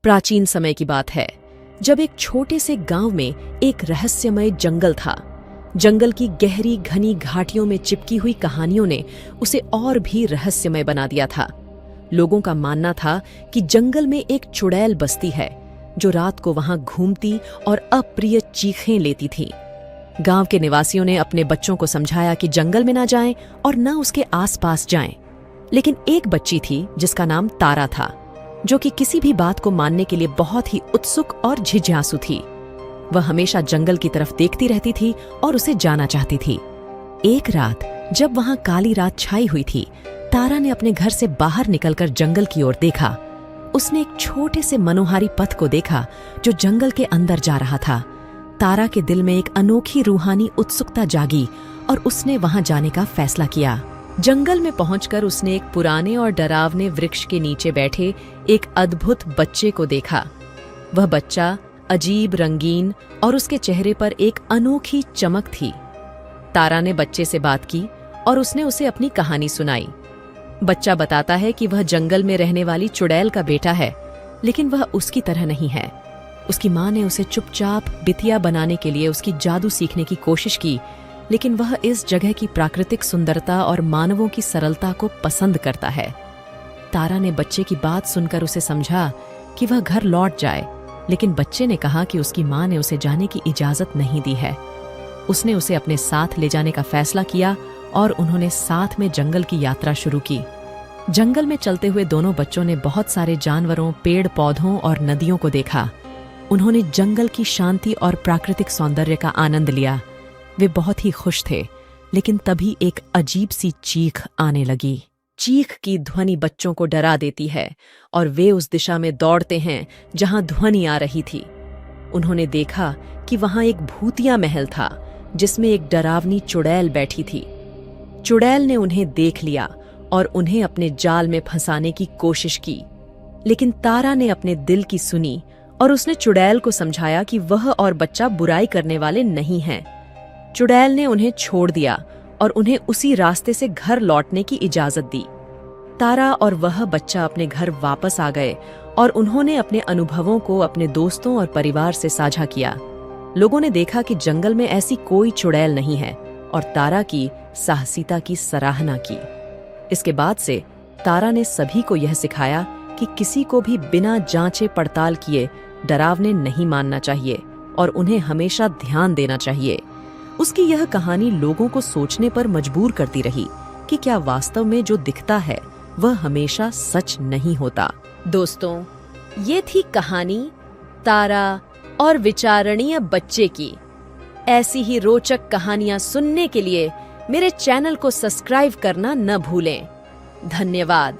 प्राचीन समय की बात है, जब एक छोटे से गांव में एक रहस्यमय जंगल था। जंगल की गहरी घनी घाटियों में चिपकी हुई कहानियों ने उसे और भी रहस्यमय बना दिया था। लोगों का मानना था कि जंगल में एक चुड़ैल बसती है जो रात को वहां घूमती और अप्रिय चीखें लेती थी। गांव के निवासियों ने अपने बच्चों को समझाया कि जंगल में ना जाएं और न उसके आसपास जाएं। लेकिन एक बच्ची थी जिसका नाम तारा था, जो कि किसी भी बात को मानने के लिए बहुत ही उत्सुक और झिझांसू थी। वह हमेशा जंगल की तरफ देखती रहती थी और उसे जाना चाहती थी। एक रात जब वहां काली रात छाई हुई थी, तारा ने अपने घर से बाहर निकलकर जंगल की ओर देखा। उसने एक छोटे से मनोहारी पथ को देखा जो जंगल के अंदर जा रहा था। तारा के दिल में एक अनोखी रूहानी उत्सुकता जागी और उसने वहां जाने का फैसला किया। जंगल में पहुंचकर उसने एक पुराने और डरावने वृक्ष के नीचे बैठे एक अद्भुत बच्चे को देखा। वह बच्चा अजीब, रंगीन और उसके चेहरे पर एक अनोखी चमक थी। तारा ने बच्चे से बात की और उसने उसे अपनी कहानी सुनाई। बच्चा बताता है कि वह जंगल में रहने वाली चुड़ैल का बेटा है, लेकिन वह उसकी तरह नहीं है। उसकी माँ ने उसे चुपचाप बिटिया बनाने के लिए उसकी जादू सीखने की कोशिश की, लेकिन वह इस जगह की प्राकृतिक सुंदरता और मानवों की सरलता को पसंद करता है। तारा ने बच्चे की बात सुनकर उसे समझा कि वह घर लौट जाए, लेकिन बच्चे ने कहा कि उसकी माँ ने उसे जाने की इजाजत नहीं दी है। उसने उसे अपने साथ ले जाने का फैसला किया और उन्होंने साथ में जंगल की यात्रा शुरू की। जंगल में चलते हुए दोनों बच्चों ने बहुत सारे जानवरों, पेड़ पौधों और नदियों को देखा। उन्होंने जंगल की शांति और प्राकृतिक सौंदर्य का आनंद लिया। वे बहुत ही खुश थे, लेकिन तभी एक अजीब सी चीख आने लगी। चीख की ध्वनि बच्चों को डरा देती है और वे उस दिशा में दौड़ते हैं जहां ध्वनि आ रही थी। उन्होंने देखा कि वहां एक भूतिया महल था जिसमें एक डरावनी चुड़ैल बैठी थी। चुड़ैल ने उन्हें देख लिया और उन्हें अपने जाल में फंसाने की कोशिश की, लेकिन तारा ने अपने दिल की सुनी और उसने चुड़ैल को समझाया कि वह और बच्चा बुराई करने वाले नहीं हैं। चुड़ैल ने उन्हें छोड़ दिया और उन्हें उसी रास्ते से घर लौटने की इजाजत दी। तारा और वह बच्चा अपने घर वापस आ गए और उन्होंने अपने अनुभवों को अपने दोस्तों और परिवार से साझा किया। लोगों ने देखा कि जंगल में ऐसी कोई चुड़ैल नहीं है और तारा की साहसिकता की सराहना की। इसके बाद से तारा ने सभी को यह सिखाया कि किसी को भी बिना जांचे पड़ताल किए डरावने नहीं मानना चाहिए और उन्हें हमेशा ध्यान देना चाहिए। उसकी यह कहानी लोगों को सोचने पर मजबूर करती रही कि क्या वास्तव में जो दिखता है वह हमेशा सच नहीं होता। दोस्तों, ये थी कहानी तारा और विचारणीय बच्चे की। ऐसी ही रोचक कहानियां सुनने के लिए मेरे चैनल को सब्सक्राइब करना न भूलें। धन्यवाद।